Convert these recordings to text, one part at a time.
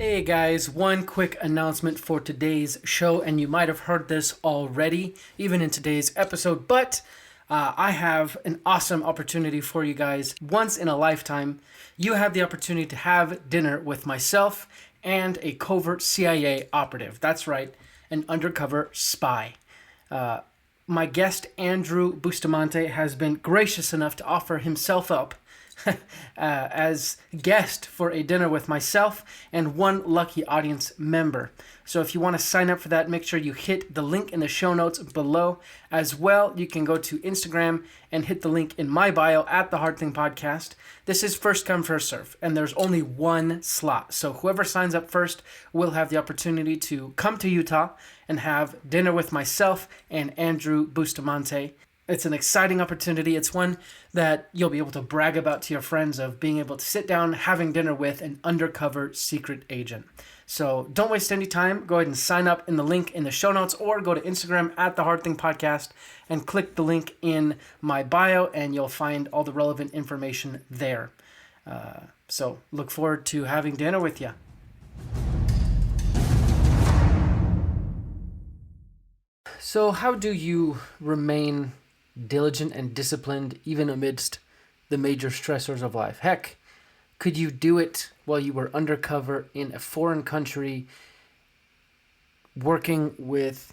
Hey guys, one quick announcement for today's show, and you might have heard this already, even in today's episode, but I have an awesome opportunity for you guys. Once in a lifetime, you have the opportunity to have dinner with myself and a covert CIA operative. That's right, an undercover spy. My guest, Andrew Bustamante, has been gracious enough to offer himself up as guest for a dinner with myself and one lucky audience member. So if you want to sign up for that, make sure you hit the link in the show notes below. As well, you can go to Instagram and hit the link in my bio at The Hard Thing Podcast. This is first come, first serve, and there's only one slot. So whoever signs up first will have the opportunity to come to Utah and have dinner with myself and Andrew Bustamante. It's an exciting opportunity. It's one that you'll be able to brag about to your friends of being able to sit down, having dinner with an undercover secret agent. So don't waste any time. Go ahead and sign up in the link in the show notes or go to Instagram at The Hard Thing Podcast and click the link in my bio and you'll find all the relevant information there. So look forward to having dinner with you. So how do you remain diligent and disciplined even amidst the major stressors of life? Heck, could you do it while you were undercover in a foreign country working with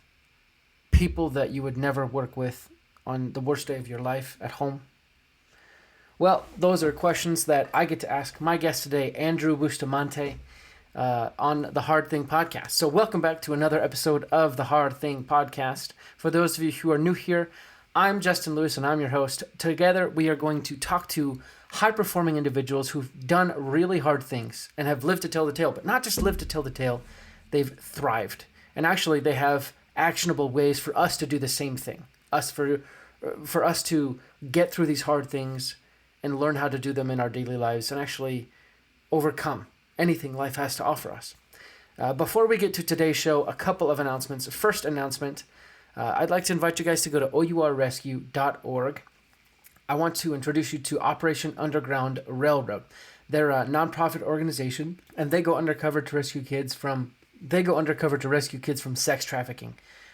people that you would never work with on the worst day of your life at home? Well, those are questions that I get to ask my guest today, Andrew Bustamante, on the Hard Thing Podcast. So welcome back to another episode of the Hard Thing Podcast. For those of you who are new here, I'm Justin Lewis and I'm your host. Together, we are going to talk to high-performing individuals who've done really hard things and have lived to tell the tale, but not just lived to tell the tale, they've thrived. And actually, they have actionable ways for us to do the same thing. For us to get through these hard things and learn how to do them in our daily lives and actually overcome anything life has to offer us. Before we get to today's show, a couple of announcements. First announcement, I'd like to invite you guys to go to yourescue.org. I want to introduce you to Operation Underground Railroad. They're a nonprofit organization, and they go undercover to rescue kids from sex trafficking,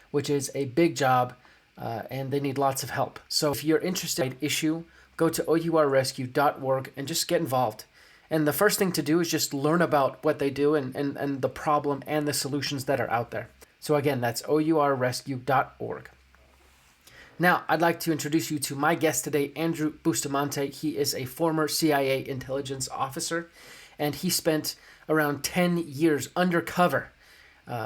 which is a big job, and they need lots of help. So if you're interested in the issue, go to ourescue.org and just get involved. And the first thing to do is just learn about what they do and the problem and the solutions that are out there. So again, that's ourescue.org. Now, I'd like to introduce you to my guest today, Andrew Bustamante. He is a former CIA intelligence officer, and he spent around 10 years undercover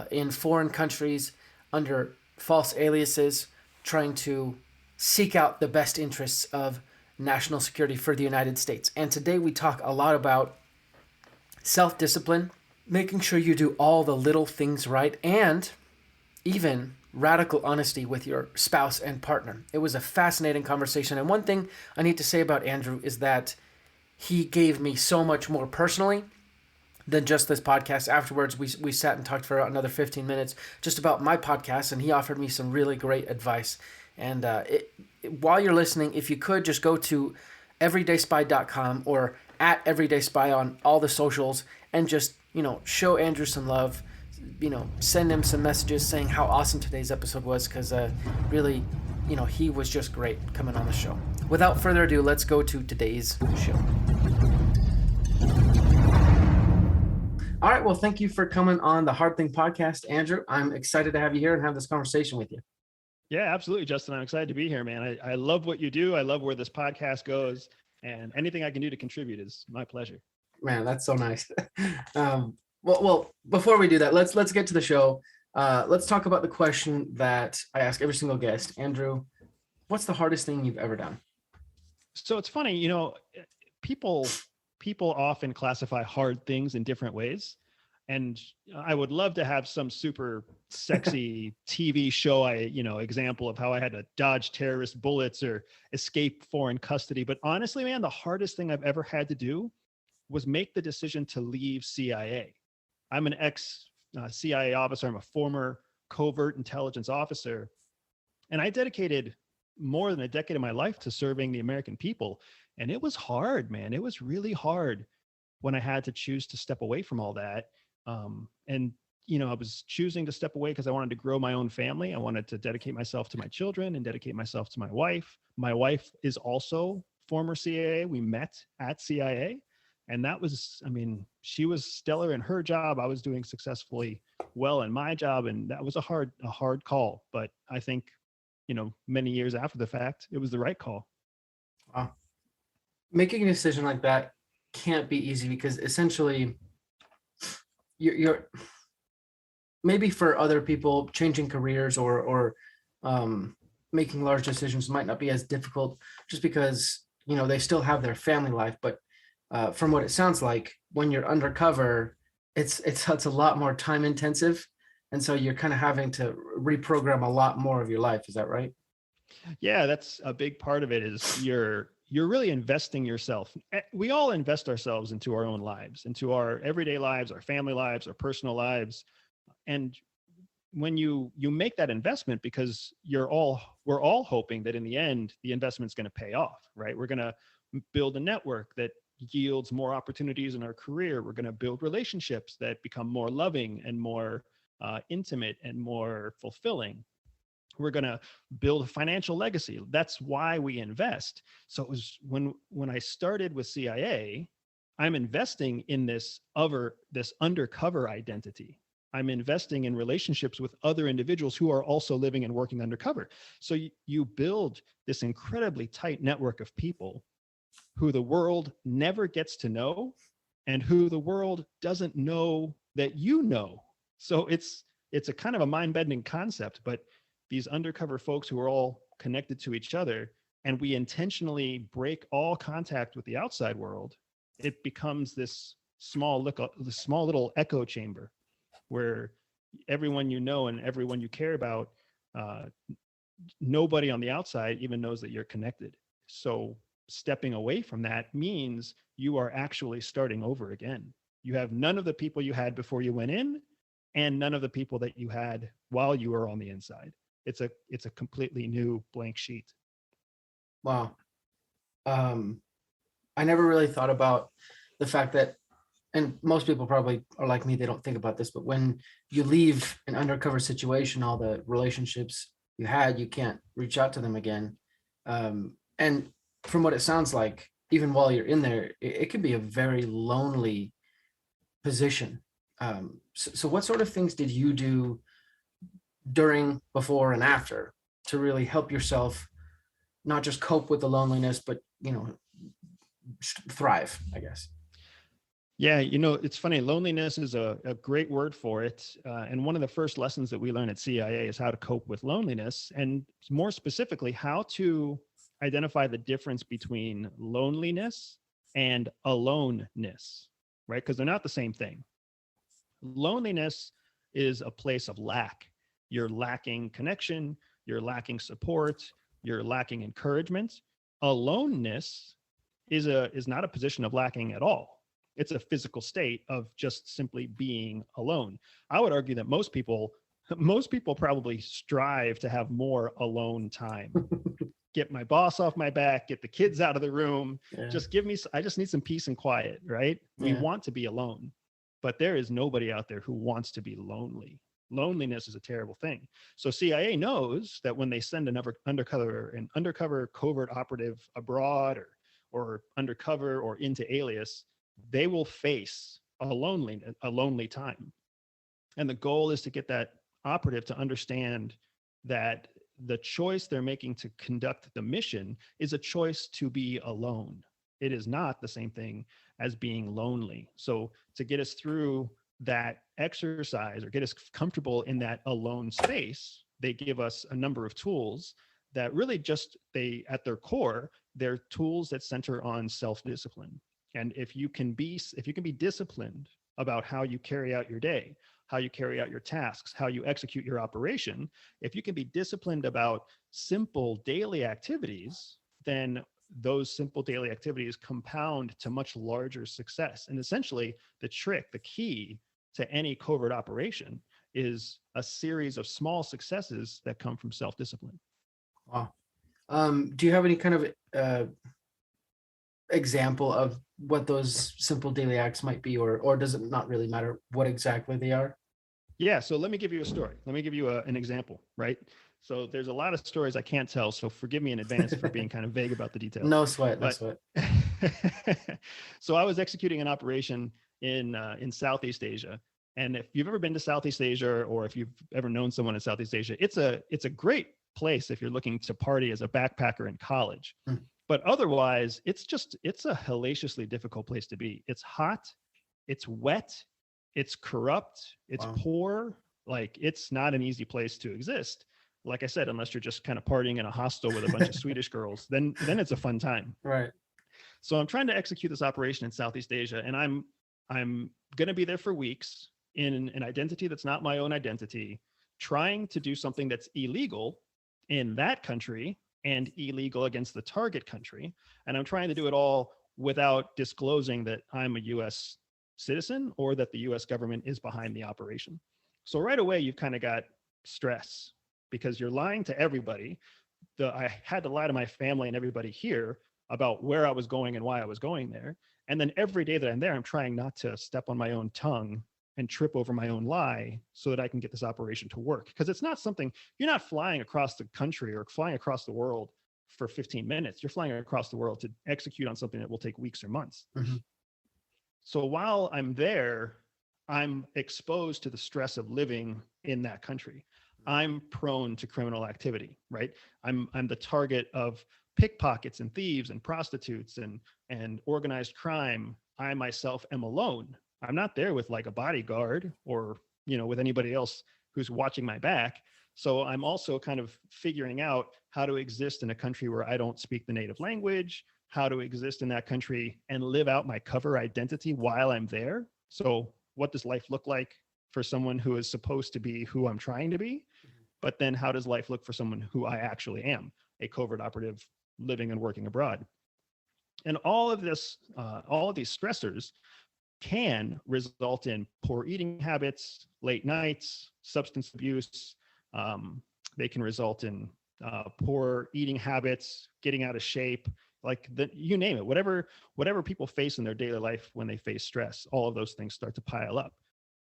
in foreign countries under false aliases, trying to seek out the best interests of national security for the United States. And today we talk a lot about self-discipline, making sure you do all the little things right, and even radical honesty with your spouse and partner. It was a fascinating conversation. And one thing I need to say about Andrew is that he gave me so much more personally than just this podcast. Afterwards, we sat and talked for another 15 minutes just about my podcast, and he offered me some really great advice. And while you're listening, if you could just go to everydayspy.com or at everydayspy on all the socials and just, show Andrew some love, send him some messages saying how awesome today's episode was, because really, he was just great coming on the show. Without further ado, let's go to today's show. All right, well, thank you for coming on the Hard Thing Podcast, Andrew. I'm excited to have you here and have this conversation with you. Yeah, absolutely, Justin. I'm excited to be here, man. I love what you do. I love where this podcast goes, and anything I can do to contribute is my pleasure. Man, that's so nice. Well, before we do that, let's get to the show. Let's talk about the question that I ask every single guest. Andrew, what's the hardest thing you've ever done? So it's funny, people often classify hard things in different ways. And I would love to have some super sexy TV show, example of how I had to dodge terrorist bullets or escape foreign custody. But honestly, man, the hardest thing I've ever had to do was make the decision to leave CIA. I'm an ex-CIA officer. I'm a former covert intelligence officer. And I dedicated more than a decade of my life to serving the American people. And it was hard, man. It was really hard when I had to choose to step away from all that. And I was choosing to step away because I wanted to grow my own family. I wanted to dedicate myself to my children and dedicate myself to my wife. My wife is also former CIA. We met at CIA. And that was, she was stellar in her job. I was doing successfully well in my job. And that was a hard call. But I think, many years after the fact, it was the right call. Wow. Making a decision like that can't be easy because essentially you're maybe for other people changing careers or making large decisions might not be as difficult just because they still have their family life. But from what it sounds like, when you're undercover, it's a lot more time intensive, and so you're kind of having to reprogram a lot more of your life. Is that right? Yeah, that's a big part of it. Is you're really investing yourself. We all invest ourselves into our own lives, into our everyday lives, our family lives, our personal lives. And when you make that investment, because we're all hoping that in the end the investment's going to pay off, right? We're going to build a network that yields more opportunities in our career. We're going to build relationships that become more loving and more intimate and more fulfilling. We're going to build a financial legacy. That's why we invest. So it was when I started with CIA, I'm investing in this undercover identity. I'm investing in relationships with other individuals who are also living and working undercover. So you build this incredibly tight network of people who the world never gets to know and who the world doesn't know that you know. So it's a kind of a mind-bending concept, but these undercover folks who are all connected to each other, and we intentionally break all contact with the outside world, it becomes this small little echo chamber where everyone you know and everyone you care about, nobody on the outside even knows that you're connected. So stepping away from that means you are actually starting over again. You have none of the people you had before you went in and none of the people that you had while you were on the inside. It's a completely new blank sheet. Wow. I never really thought about the fact that, and most people probably are like me, they don't think about this, but when you leave an undercover situation, all the relationships you had, you can't reach out to them again. And from what it sounds like, even while you're in there, it can be a very lonely position. So what sort of things did you do during, before, and after to really help yourself not just cope with the loneliness, but thrive, I guess? Yeah, it's funny. Loneliness is a great word for it. And one of the first lessons that we learn at CIA is how to cope with loneliness, and more specifically, how to identify the difference between loneliness and aloneness, right? Because they're not the same thing. Loneliness is a place of lack. You're lacking connection, you're lacking support, you're lacking encouragement. Aloneness is not a position of lacking at all. It's a physical state of just simply being alone. I would argue that most people probably strive to have more alone time. Get my boss off my back, get the kids out of the room. Yeah. I just need some peace and quiet, right? We Yeah. want to be alone, but there is nobody out there who wants to be lonely. Loneliness is a terrible thing. So CIA knows that when they send an undercover covert operative abroad or undercover or into alias, they will face a lonely time. And the goal is to get that operative to understand that the choice they're making to conduct the mission is a choice to be alone. It is not the same thing as being lonely. So to get us through that exercise or get us comfortable in that alone space, they give us a number of tools that really at their core, they're tools that center on self-discipline. And if you can be disciplined about how you carry out your day, how you carry out your tasks, how you execute your operation, if you can be disciplined about simple daily activities, then those simple daily activities compound to much larger success. And essentially, the key to any covert operation is a series of small successes that come from self-discipline. Wow. Do you have any kind of example of what those simple daily acts might be, or does it not really matter what exactly they are? Yeah, so let me give you a story. Let me give you an example, right? So there's a lot of stories I can't tell, so forgive me in advance for being kind of vague about the details. No sweat, no But sweat. so I was executing an operation in Southeast Asia, and if you've ever been to Southeast Asia, or if you've ever known someone in Southeast Asia, it's a great place if you're looking to party as a backpacker in college. Mm. But otherwise, it's a hellaciously difficult place to be. It's hot, it's wet, it's corrupt, it's Wow. poor. Like, it's not an easy place to exist. Like I said, unless you're just kind of partying in a hostel with a bunch of Swedish girls, then it's a fun time. Right. So I'm trying to execute this operation in Southeast Asia, and I'm going to be there for weeks in an identity that's not my own identity, trying to do something that's illegal in that country and illegal against the target country. And I'm trying to do it all without disclosing that I'm a US citizen or that the US government is behind the operation. So right away, you've kind of got stress because you're lying to everybody. I had to lie to my family and everybody here about where I was going and why I was going there. And then every day that I'm there, I'm trying not to step on my own tongue and trip over my own lie so that I can get this operation to work. Because it's not something, you're not flying across the country or flying across the world for 15 minutes. You're flying across the world to execute on something that will take weeks or months. Mm-hmm. So while I'm there, I'm exposed to the stress of living in that country. I'm prone to criminal activity, right? I'm the target of pickpockets and thieves and prostitutes and organized crime. I myself am alone. I'm not there with like a bodyguard or, with anybody else who's watching my back. So I'm also kind of figuring out how to exist in a country where I don't speak the native language, how to exist in that country and live out my cover identity while I'm there. So what does life look like for someone who is supposed to be who I'm trying to be? But then how does life look for someone who I actually am, a covert operative living and working abroad? And all of these stressors can result in poor eating habits, late nights, substance abuse. They can result in poor eating habits, getting out of shape, you name it, whatever people face in their daily life when they face stress, all of those things start to pile up.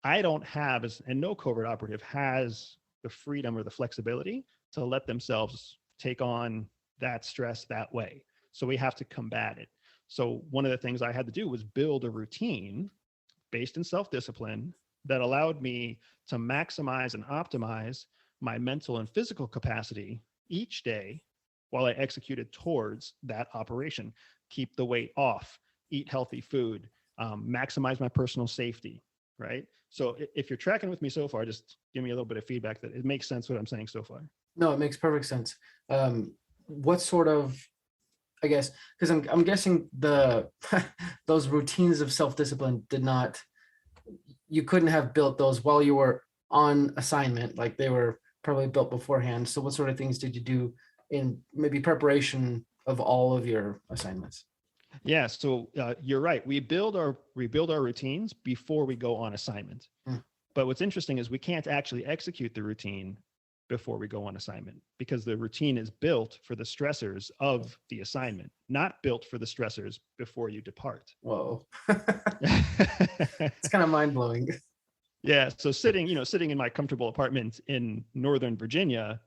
I don't have, and no covert operative has the freedom or the flexibility to let themselves take on that stress that way. So we have to combat it. So one of the things I had to do was build a routine based in self-discipline that allowed me to maximize and optimize my mental and physical capacity each day while I executed towards that operation. Keep the weight off, eat healthy food, maximize my personal safety, right? So if you're tracking with me so far, just give me a little bit of feedback that it makes sense what I'm saying so far. No, it makes perfect sense. What sort of, I guess, because I'm guessing those routines of self-discipline you couldn't have built those while you were on assignment, like they were probably built beforehand. So what sort of things did you do in maybe preparation of all of your assignments? Yeah, so you're right. We build our routines before we go on assignment. Mm. But what's interesting is we can't actually execute the routine before we go on assignment because the routine is built for the stressors of the assignment, not built for the stressors before you depart. Whoa. It's kind of mind-blowing. Yeah, so sitting in my comfortable apartment in Northern Virginia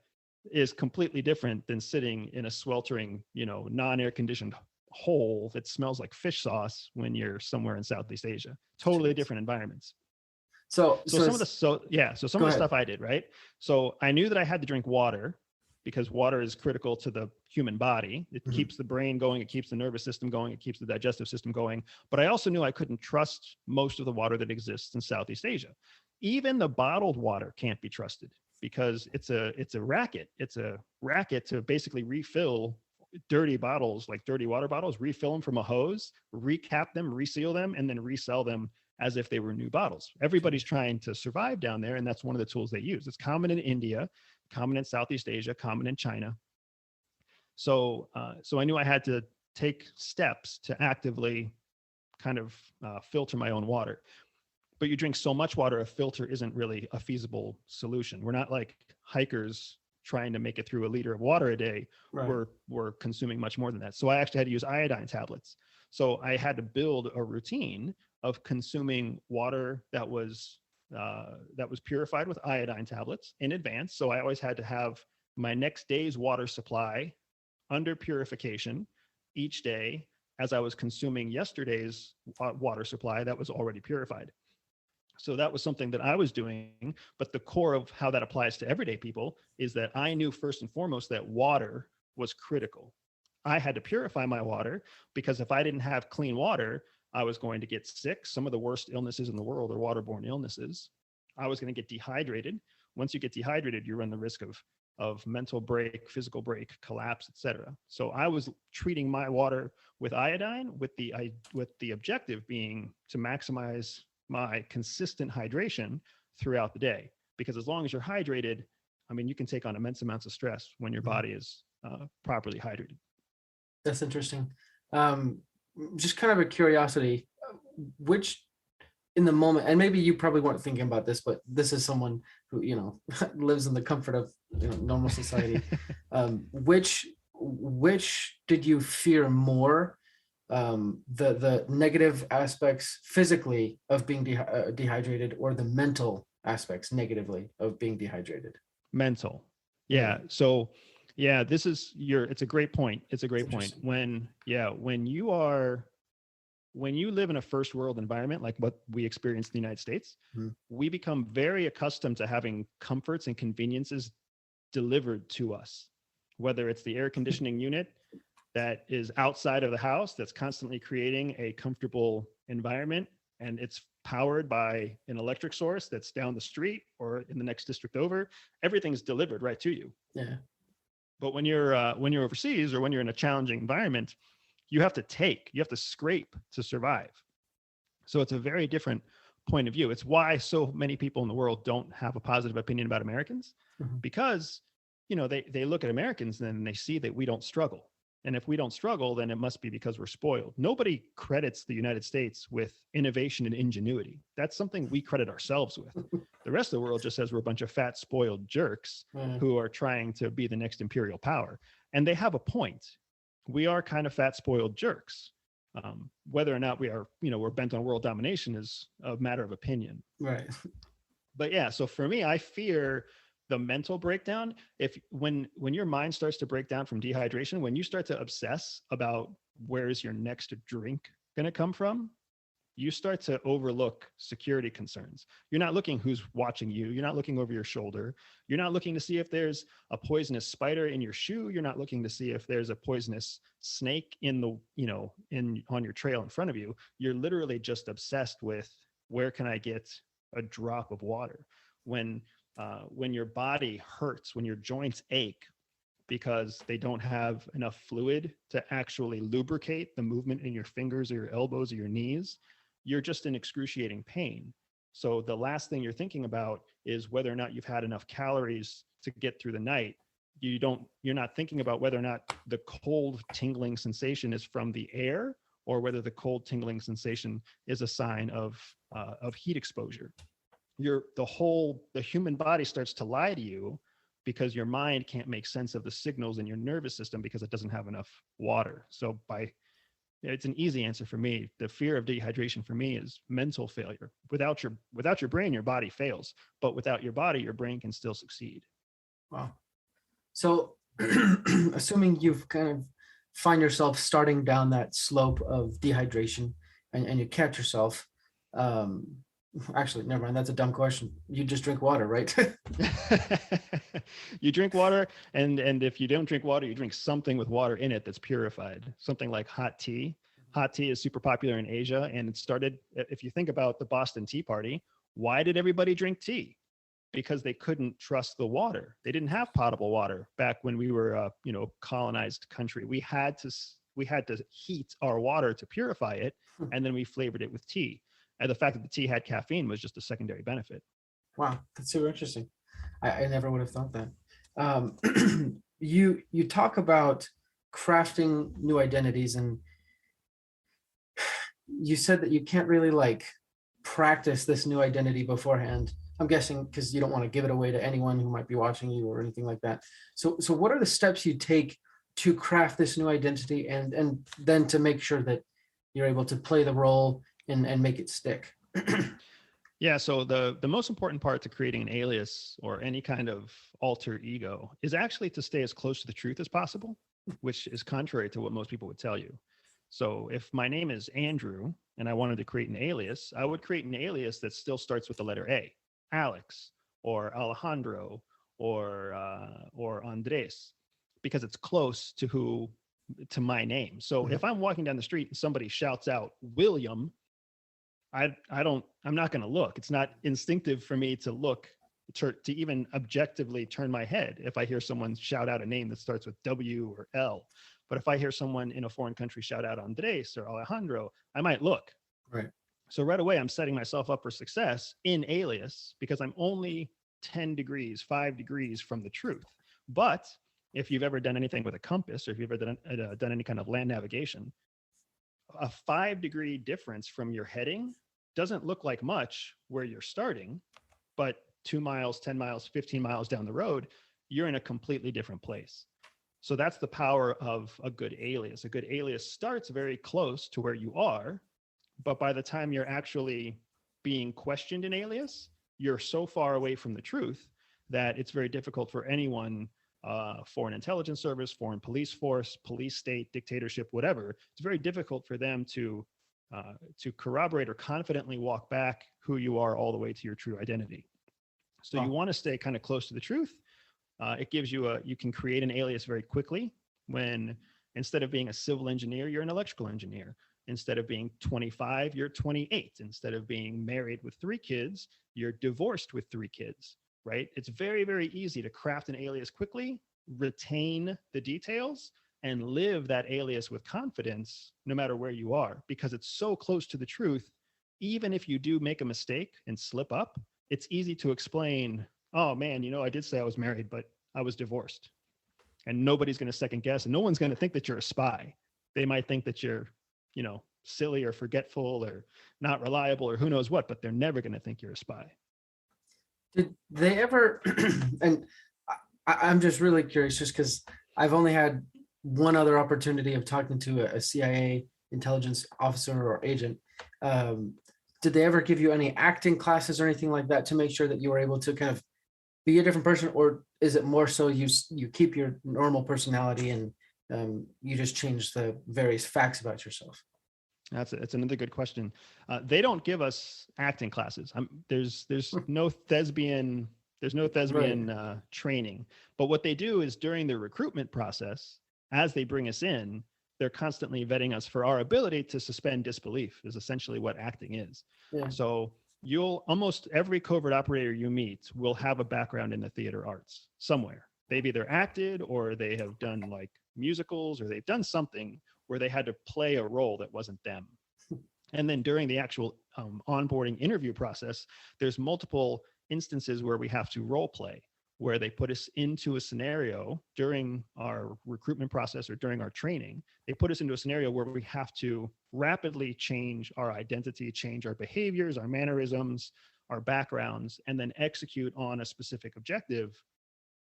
is completely different than sitting in a sweltering, non-air conditioned hole that smells like fish sauce when you're somewhere in Southeast Asia. Totally different environments. So some of the stuff I did, right? So I knew that I had to drink water because water is critical to the human body. It Mhm. keeps the brain going, it keeps the nervous system going, it keeps the digestive system going. But I also knew I couldn't trust most of the water that exists in Southeast Asia. Even the bottled water can't be trusted because it's a racket. It's a racket to basically refill dirty bottles, like dirty water bottles, refill them from a hose, recap them, reseal them, and then resell them as if they were new bottles. Everybody's trying to survive down there, and that's one of the tools they use. It's common in India, common in Southeast Asia, common in China. So I knew I had to take steps to actively kind of filter my own water. But you drink so much water, a filter isn't really a feasible solution. We're not like hikers trying to make it through a liter of water a day. Right. We're consuming much more than that. So I actually had to use iodine tablets. So I had to build a routine of consuming water that was purified with iodine tablets in advance. So I always had to have my next day's water supply under purification each day as I was consuming yesterday's water supply that was already purified. So that was something that I was doing. But the core of how that applies to everyday people is that I knew first and foremost that water was critical. I had to purify my water because if I didn't have clean water, I was going to get sick. Some of the worst illnesses in the world are waterborne illnesses. I was going to get dehydrated. Once you get dehydrated, you run the risk of mental break, physical break, collapse, etc. So I was treating my water with iodine with the objective being to maximize my consistent hydration throughout the day. Because as long as you're hydrated, I mean, you can take on immense amounts of stress when your body is properly hydrated. That's interesting. Just kind of a curiosity, which in the moment, and maybe you probably weren't thinking about this, but this is someone who, lives in the comfort of normal society. Which did you fear more? The negative aspects physically of being dehydrated, or the mental aspects negatively of being dehydrated? Mental. Yeah. So yeah, it's a great point. It's a great point. When you live in a first world environment, like what we experience in the United States, we become very accustomed to having comforts and conveniences delivered to us, whether it's the air conditioning unit that is outside of the house, that's constantly creating a comfortable environment, and it's powered by an electric source that's down the street or in the next district over. Everything's delivered right to you. Yeah. But when you're overseas or when you're in a challenging environment, you have to scrape to survive. So it's a very different point of view. It's why so many people in the world don't have a positive opinion about Americans, because, they look at Americans and they see that we don't struggle. And if we don't struggle, then it must be because we're spoiled. Nobody credits the United States with innovation and ingenuity. That's something we credit ourselves with. The rest of the world just says we're a bunch of fat, spoiled jerks who are trying to be the next imperial power. And they have a point. We are kind of fat, spoiled jerks. Whether or not we are, we're bent on world domination is a matter of opinion. Right. But yeah, so for me, I fear the mental breakdown. When your mind starts to break down from dehydration, when you start to obsess about where is your next drink going to come from, you start to overlook security concerns. You're not looking who's watching you. You're not looking over your shoulder. You're not looking to see if there's a poisonous spider in your shoe. You're not looking to see if there's a poisonous snake on your trail in front of you. You're literally just obsessed with, where can I get a drop of water? When your body hurts, when your joints ache because they don't have enough fluid to actually lubricate the movement in your fingers or your elbows or your knees, you're just in excruciating pain. So the last thing you're thinking about is whether or not you've had enough calories to get through the night. You're not thinking about whether or not the cold tingling sensation is from the air, or whether the cold tingling sensation is a sign of heat exposure. The human body starts to lie to you because your mind can't make sense of the signals in your nervous system because it doesn't have enough water. So it's an easy answer for me. The fear of dehydration for me is mental failure. Without your brain, your body fails, but without your body, your brain can still succeed. Wow. So assuming you've kind of find yourself starting down that slope of dehydration and you catch yourself, actually, never mind. That's a dumb question. You just drink water, right? You drink water, and if you don't drink water, you drink something with water in it that's purified. Something like hot tea. Hot tea is super popular in Asia, and it started, if you think about the Boston Tea Party, why did everybody drink tea? Because they couldn't trust the water. They didn't have potable water back when we were a colonized country. We had to heat our water to purify it, and then we flavored it with tea. And the fact that the tea had caffeine was just a secondary benefit. Wow, that's super interesting. I never would have thought that. You talk about crafting new identities, and you said that you can't really practice this new identity beforehand. I'm guessing because you don't want to give it away to anyone who might be watching you or anything like that. So what are the steps you take to craft this new identity and then to make sure that you're able to play the role and make it stick. Yeah, so the most important part to creating an alias or any kind of alter ego is actually to stay as close to the truth as possible, which is contrary to what most people would tell you. So if my name is Andrew and I wanted to create an alias, I would create an alias that still starts with the letter A, Alex or Alejandro or Andres, because it's close to my name. So if I'm walking down the street and somebody shouts out William, I'm not going to look. It's not instinctive for me to look to even objectively turn my head if I hear someone shout out a name that starts with W or L. But if I hear someone in a foreign country shout out Andres or Alejandro, I might look. Right. So right away, I'm setting myself up for success in alias because I'm only 10 degrees, 5 degrees from the truth. But if you've ever done anything with a compass, or if you've ever done any kind of land navigation, a 5 degree difference from your heading doesn't look like much where you're starting, but 2 miles, 10 miles, 15 miles down the road, you're in a completely different place. So that's the power of a good alias. A good alias starts very close to where you are, but by the time you're actually being questioned in alias, you're so far away from the truth that it's very difficult for anyone, foreign intelligence service, foreign police force, police state, dictatorship, whatever. It's very difficult for them to corroborate or confidently walk back who you are all the way to your true identity. So you want to stay kind of close to the truth. It gives you you can create an alias very quickly when instead of being a civil engineer, you're an electrical engineer. Instead of being 25, you're 28. Instead of being married with 3 kids, you're divorced with 3 kids, right? It's very, very easy to craft an alias quickly, retain the details, and live that alias with confidence no matter where you are, because it's so close to the truth. Even if you do make a mistake and slip up, it's easy to explain, oh man, I did say I was married, but I was divorced. And nobody's going to second guess, and no one's going to think that you're a spy. They might think that you're, silly or forgetful or not reliable or who knows what, but they're never going to think you're a spy. Did they ever, and I'm just really curious just because I've only had one other opportunity of talking to a CIA intelligence officer or agent. Did they ever give you any acting classes or anything like that to make sure that you were able to kind of be a different person, or is it more so you keep your normal personality and you just change the various facts about yourself? That's another good question. They don't give us acting classes. There's no thespian Right. training. But what they do is during the recruitment process, as they bring us in, they're constantly vetting us for our ability to suspend disbelief. Is essentially what acting is. Yeah. So you'll almost every covert operator you meet will have a background in the theater arts somewhere. They've either acted or they have done like musicals or they've done something where they had to play a role that wasn't them. And then during the actual onboarding interview process, there's multiple instances where we have to role play, where they put us into a scenario during our recruitment process or during our training. They put us into a scenario where we have to rapidly change our identity, change our behaviors, our mannerisms, our backgrounds, and then execute on a specific objective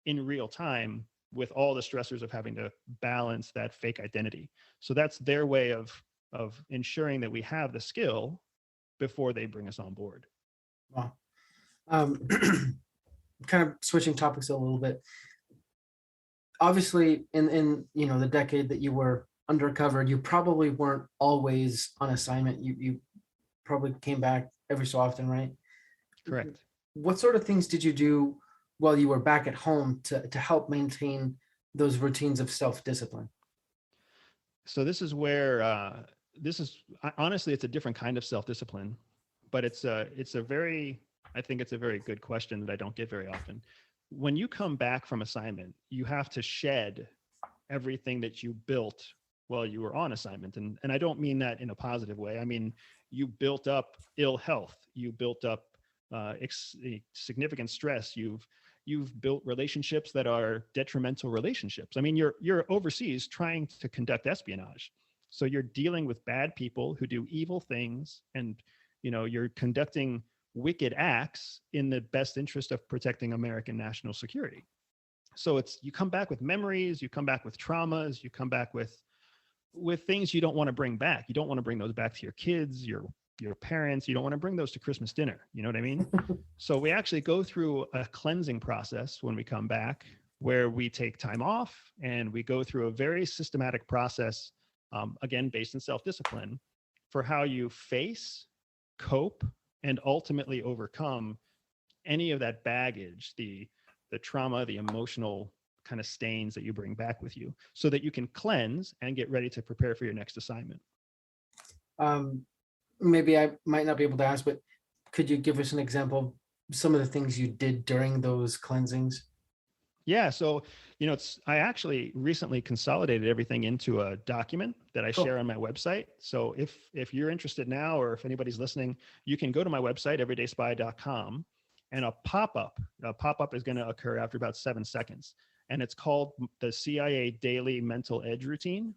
in real time with all the stressors of having to balance that fake identity. So that's their way of ensuring that we have the skill before they bring us on board. Wow. Kind of switching topics a little bit. Obviously, in the decade that you were undercover, you probably weren't always on assignment. You probably came back every so often, right? Correct. What sort of things did you do while you were back at home to help maintain those routines of self-discipline? So this is where honestly, it's a different kind of self-discipline, but it's a very, I think it's a very good question that I don't get very often. When you come back from assignment, you have to shed everything that you built while you were on assignment. And I don't mean that in a positive way. I mean, you built up ill health, you built up significant stress, you've built relationships that are detrimental relationships. I mean, you're overseas trying to conduct espionage. So you're dealing with bad people who do evil things, and you're conducting wicked acts in the best interest of protecting American national security. So you come back with memories, you come back with traumas, you come back with with things you don't want to bring back. You don't want to bring those back to your kids, your parents. You don't want to bring those to Christmas dinner. You know what I mean? So we actually go through a cleansing process when we come back, where we take time off and we go through a very systematic process, again, based in self-discipline, for how you face, cope, and ultimately overcome any of that baggage, the trauma, the emotional kind of stains that you bring back with you, so that you can cleanse and get ready to prepare for your next assignment. Um, Maybe I might not be able to ask, but could you give us an example of some of the things you did during those cleansings? Yeah. So, I actually recently consolidated everything into a document that I Cool. share on my website. So if you're interested now, or if anybody's listening, you can go to my website, everydayspy.com, and a pop-up is going to occur after about 7 seconds. And it's called the CIA Daily Mental Edge Routine.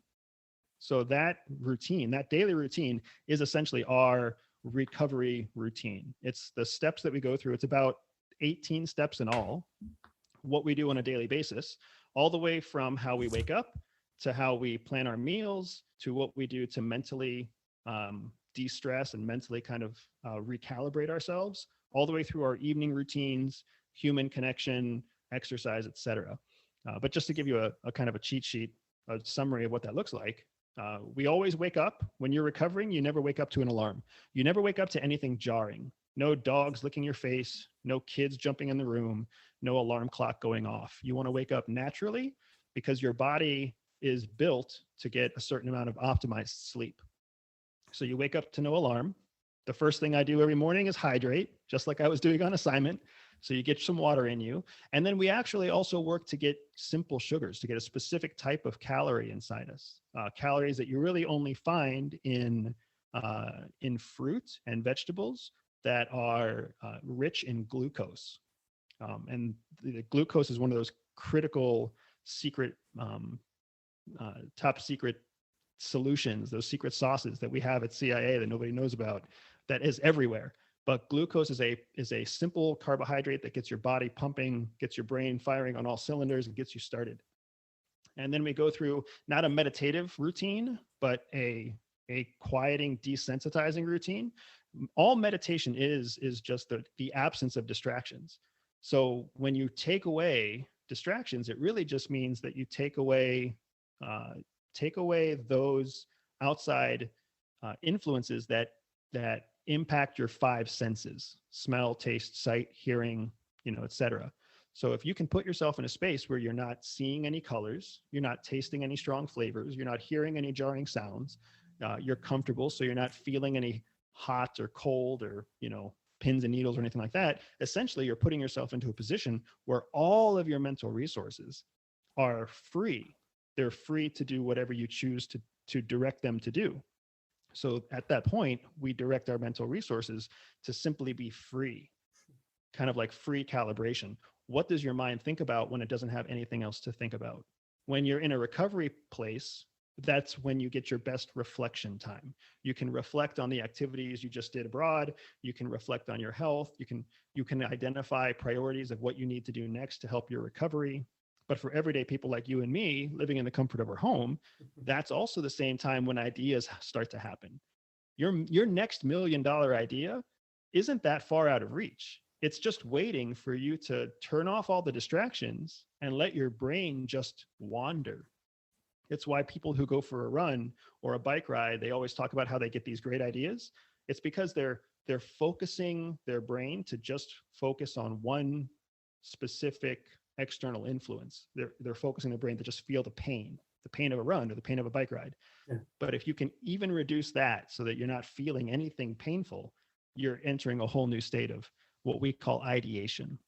So that routine, that daily routine, is essentially our recovery routine. It's the steps that we go through. It's about 18 steps in all, what we do on a daily basis, all the way from how we wake up to how we plan our meals to what we do to mentally de-stress and mentally kind of recalibrate ourselves, all the way through our evening routines, human connection, exercise, etc. But just to give you a kind of a cheat sheet, a summary of what that looks like, we always wake up. When you're recovering, you never wake up to an alarm. You never wake up to anything jarring. No dogs licking your face, no kids jumping in the room, no alarm clock going off. You want to wake up naturally, because your body is built to get a certain amount of optimized sleep. So you wake up to no alarm. The first thing I do every morning is hydrate, just like I was doing on assignment. So you get some water in you. And then we actually also work to get simple sugars, to get a specific type of calorie inside us, calories that you really only find in fruit and vegetables that are rich in glucose. And the glucose is one of those critical secret, top secret solutions, those secret sauces that we have at CIA that nobody knows about, that is everywhere. But glucose is a simple carbohydrate that gets your body pumping, gets your brain firing on all cylinders, and gets you started. And then we go through not a meditative routine, but a quieting, desensitizing routine. All meditation is just the absence of distractions. So when you take away distractions, it really just means that you take away those outside influences that impact your five senses: smell, taste, sight, hearing, etc. So if you can put yourself in a space where you're not seeing any colors, you're not tasting any strong flavors, you're not hearing any jarring sounds, you're comfortable, so you're not feeling any hot or cold or pins and needles or anything like that. Essentially, you're putting yourself into a position where all of your mental resources are free. They're free to do whatever you choose to direct them to do. So at that point, we direct our mental resources to simply be free, kind of like free calibration. What does your mind think about when it doesn't have anything else to think about? When you're in a recovery place, that's when you get your best reflection time. You can reflect on the activities you just did abroad. You can reflect on your health. You can identify priorities of what you need to do next to help your recovery. But for everyday people like you and me, living in the comfort of our home, that's also the same time when ideas start to happen. Your next $1 million idea isn't that far out of reach. It's just waiting for you to turn off all the distractions and let your brain just wander. It's why people who go for a run or a bike ride, they always talk about how they get these great ideas. It's because they're focusing their brain to just focus on one specific external influence. They're focusing their brain to just feel the pain of a run or the pain of a bike ride. Yeah. But if you can even reduce that so that you're not feeling anything painful, you're entering a whole new state of what we call ideation.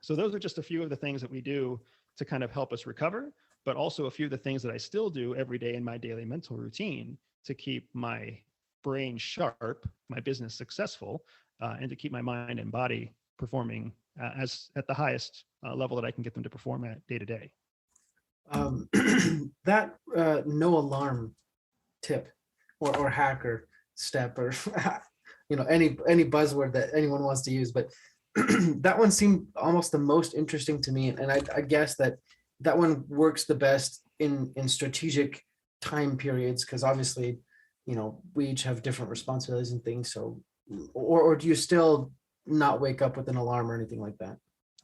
So those are just a few of the things that we do to kind of help us recover, but also a few of the things that I still do every day in my daily mental routine to keep my brain sharp, my business successful, and to keep my mind and body performing as at the highest level that I can get them to perform at day to day. That no alarm tip or hacker step or any buzzword that anyone wants to use, but that one seemed almost the most interesting to me, and I guess that one works the best in strategic time periods? Because obviously, we each have different responsibilities and things. So, or do you still not wake up with an alarm or anything like that?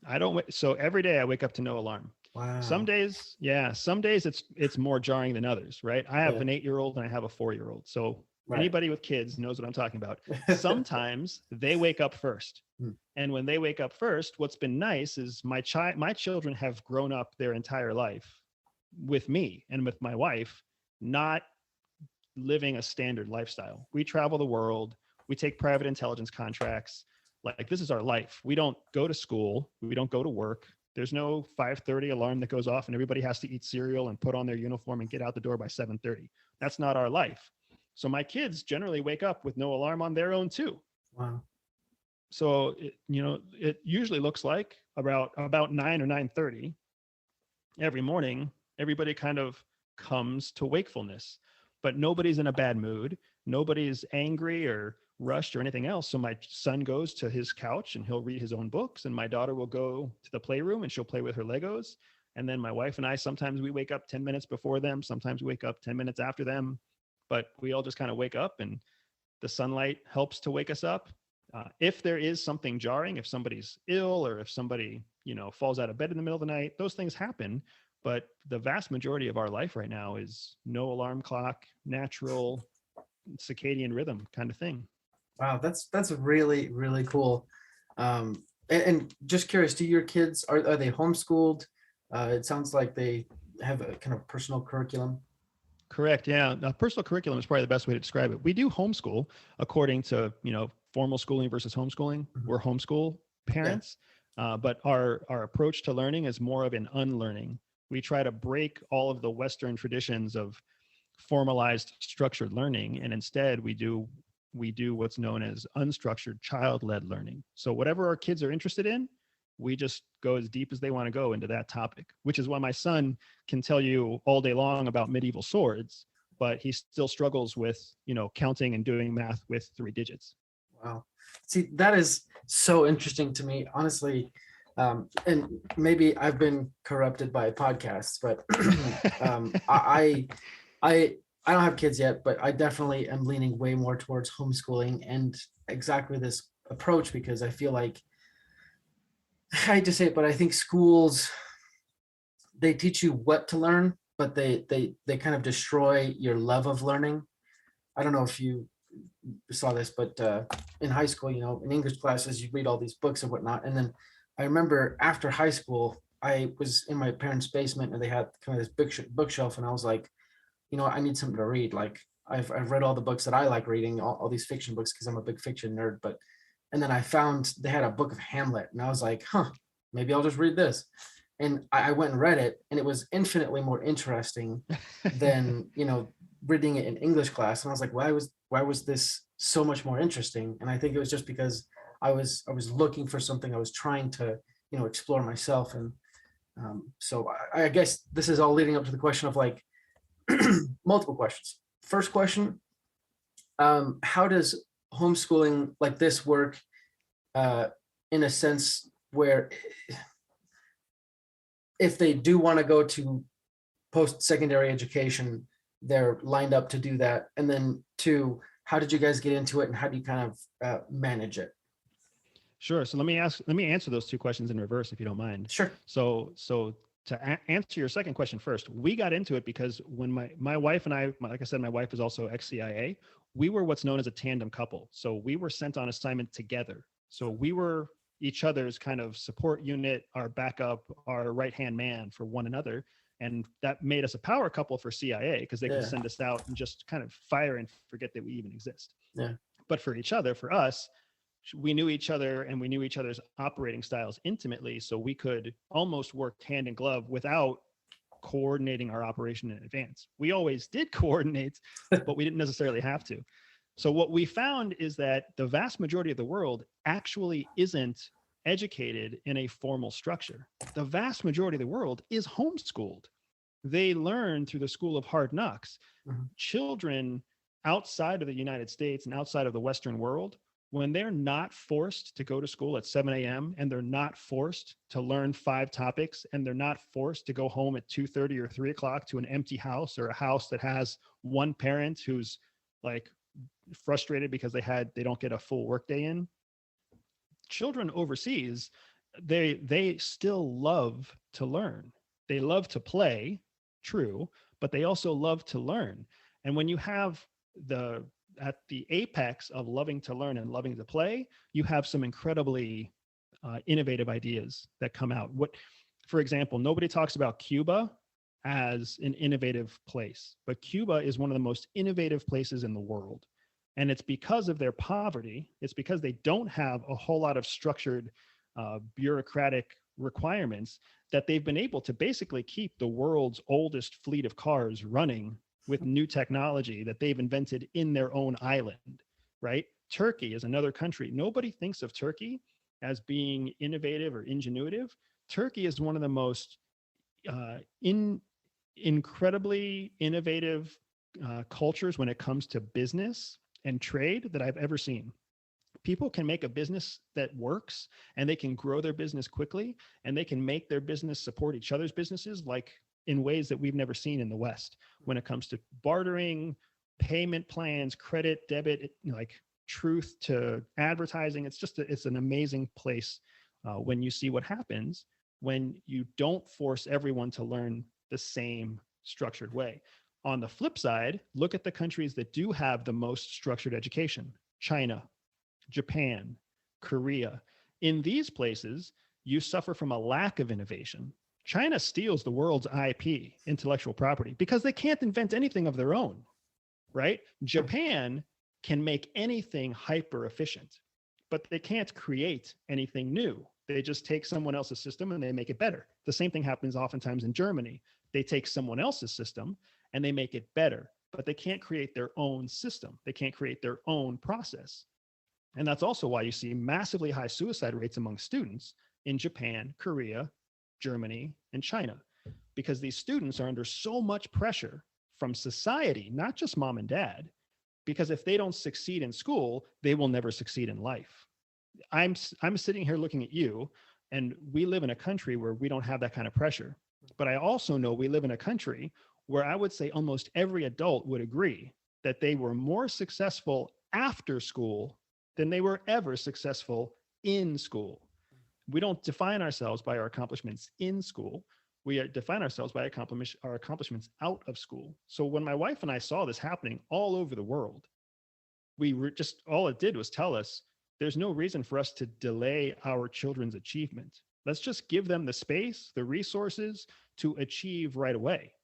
I don't wait. So every day I wake up to no alarm. Some Wow. days, yeah, some days it's more jarring than others, right? I have Yeah. an 8-year-old and I have a 4-year-old. So Right. anybody with kids knows what I'm talking about. Sometimes they wake up first. Hmm. And when they wake up first, what's been nice is my children have grown up their entire life with me and with my wife, not living a standard lifestyle. We travel the world, we take private intelligence contracts. Like this is our life. We don't go to school, we don't go to work. There's no 5:30 alarm that goes off and everybody has to eat cereal and put on their uniform and get out the door by 7:30. That's not our life. So my kids generally wake up with no alarm on their own too. Wow. So it usually looks like about 9 or 9:30 every morning, everybody kind of comes to wakefulness, but nobody's in a bad mood. Nobody's angry or rushed or anything else. So my son goes to his couch and he'll read his own books, and my daughter will go to the playroom and she'll play with her Legos. And then my wife and I, sometimes we wake up 10 minutes before them, sometimes we wake up 10 minutes after them, but we all just kind of wake up, and the sunlight helps to wake us up. If there is something jarring, if somebody's ill or if somebody, falls out of bed in the middle of the night, those things happen. But the vast majority of our life right now is no alarm clock, natural circadian rhythm kind of thing. Wow. That's really, really cool. And just curious, do your kids, are they homeschooled? It sounds like they have a kind of personal curriculum. Correct. Yeah. Personal curriculum is probably the best way to describe it. We do homeschool according to, formal schooling versus homeschooling. Mhm. We're homeschool Yeah. parents, but our approach to learning is more of an unlearning. We try to break all of the Western traditions of formalized structured learning, and instead we do what's known as unstructured child-led learning. So whatever our kids are interested in, we just go as deep as they want to go into that topic, which is why my son can tell you all day long about medieval swords, but he still struggles with, counting and doing math with 3 digits. Wow. See, that is so interesting to me, honestly. And maybe I've been corrupted by podcasts, but I I don't have kids yet, but I definitely am leaning way more towards homeschooling and exactly this approach, because I feel like, I hate to say it, but I think schools, they teach you what to learn, but they kind of destroy your love of learning. I don't know if you saw this, but in high school, in English classes, you read all these books and whatnot. And then I remember after high school, I was in my parents' basement and they had kind of this bookshelf, and I was like, I need something to read. Like I've read all the books that I like reading, all these fiction books, because I'm a big fiction nerd. But and then I found they had a book of Hamlet, and I was like, huh, maybe I'll just read this. And I went and read it, and it was infinitely more interesting than reading it in English class. And I was like, why was this so much more interesting? And I think it was just because I was looking for something. I was trying to explore myself. And so I guess this is all leading up to the question of like multiple questions. First question, how does homeschooling like this work uh, in a sense where if they do want to go to post-secondary education, they're lined up to do that? And then two, how did you guys get into it, and how do you kind of manage it? Sure. So let me answer those two questions in reverse, if you don't mind. Sure. So to answer your second question first, we got into it because when my wife and I, like I said, my wife is also ex-CIA. We were what's known as a tandem couple. So we were sent on assignment together. So we were each other's kind of support unit, our backup, our right-hand man for one another. And that made us a power couple for CIA, because they could Yeah. send us out and just kind of fire and forget that we even exist. Yeah. But for each other, for us, we knew each other and we knew each other's operating styles intimately. So we could almost work hand in glove without coordinating our operation in advance. We always did coordinate, but we didn't necessarily have to. So what we found is that the vast majority of the world actually isn't educated in a formal structure. The vast majority of the world is homeschooled. They learn through the school of hard knocks. Mhm. Children outside of the United States and outside of the Western world when they're not forced to go to school at 7 a.m. and they're not forced to learn 5 topics and they're not forced to go home at 2:30 or 3 o'clock to an empty house or a house that has one parent who's like frustrated because they don't get a full workday in. Children overseas, they still love to learn. They love to play, true, but they also love to learn. And when you have the at the apex of loving to learn and loving to play, you have some incredibly innovative ideas that come out. For example, nobody talks about Cuba as an innovative place, but Cuba is one of the most innovative places in the world. And it's because of their poverty. It's because they don't have a whole lot of structured bureaucratic requirements that they've been able to basically keep the world's oldest fleet of cars running with new technology that they've invented in their own island, right? Turkey is another country. Nobody thinks of Turkey as being innovative or ingenuitive. Turkey is one of the most incredibly innovative cultures when it comes to business and trade that I've ever seen. People can make a business that works and they can grow their business quickly and they can make their business support each other's businesses like in ways that we've never seen in the West when it comes to bartering, payment plans, credit, debit, like truth to advertising. It's an amazing place when you see what happens when you don't force everyone to learn the same structured way. On the flip side, look at the countries that do have the most structured education: China, Japan, Korea. In these places, you suffer from a lack of innovation. China steals the world's IP, intellectual property, because they can't invent anything of their own, right? Japan can make anything hyper efficient, but they can't create anything new. They just take someone else's system and they make it better. The same thing happens oftentimes in Germany. They take someone else's system and they make it better, but they can't create their own system. They can't create their own process. And that's also why you see massively high suicide rates among students in Japan, Korea, Germany, and China, because these students are under so much pressure from society, not just mom and dad, because if they don't succeed in school, they will never succeed in life. I'm sitting here looking at you, and we live in a country where we don't have that kind of pressure. But I also know we live in a country where I would say almost every adult would agree that they were more successful after school than they were ever successful in school. We don't define ourselves by our accomplishments in school. We define ourselves by our accomplishments out of school. So when my wife and I saw this happening all over the world, all it did was tell us there's no reason for us to delay our children's achievement. Let's just give them the space, the resources to achieve right away.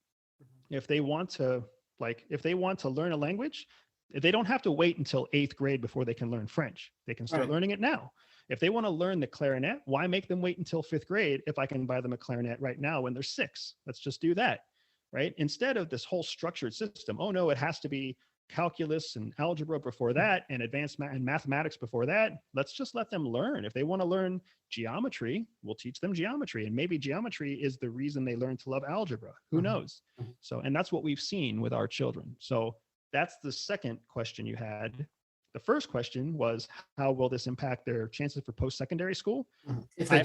If they want to learn a language, they don't have to wait until 8th grade before they can learn French. They can start learning it now. If they want to learn the clarinet, why make them wait until 5th grade if I can buy them a clarinet right now when they're 6? Let's just do that, right? Instead of this whole structured system. Oh no, it has to be calculus and algebra before that and advanced and mathematics before that. Let's just let them learn. If they want to learn geometry, we'll teach them geometry. And maybe geometry is the reason they learn to love algebra. Who knows? So, and that's what we've seen with our children. So that's the second question you had. The first question was, how will this impact their chances for post-secondary school? I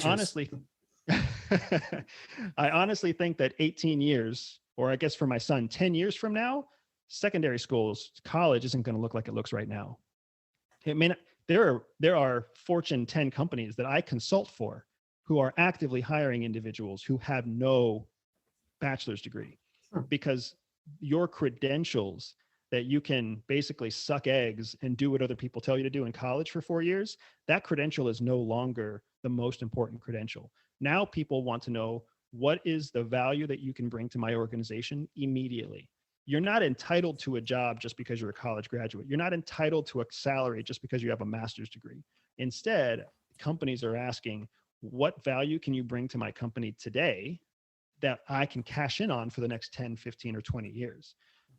honestly think that 18 years, or I guess for my son, 10 years from now, secondary schools, college isn't going to look like it looks right now. It may not, there are Fortune 10 companies that I consult for who are actively hiring individuals who have no bachelor's degree, because your credentials that you can basically suck eggs and do what other people tell you to do in college for 4 years, that credential is no longer the most important credential. Now people want to know, what is the value that you can bring to my organization immediately? You're not entitled to a job just because you're a college graduate. You're not entitled to a salary just because you have a master's degree. Instead, companies are asking, what value can you bring to my company today that I can cash in on for the next 10, 15, or 20 years?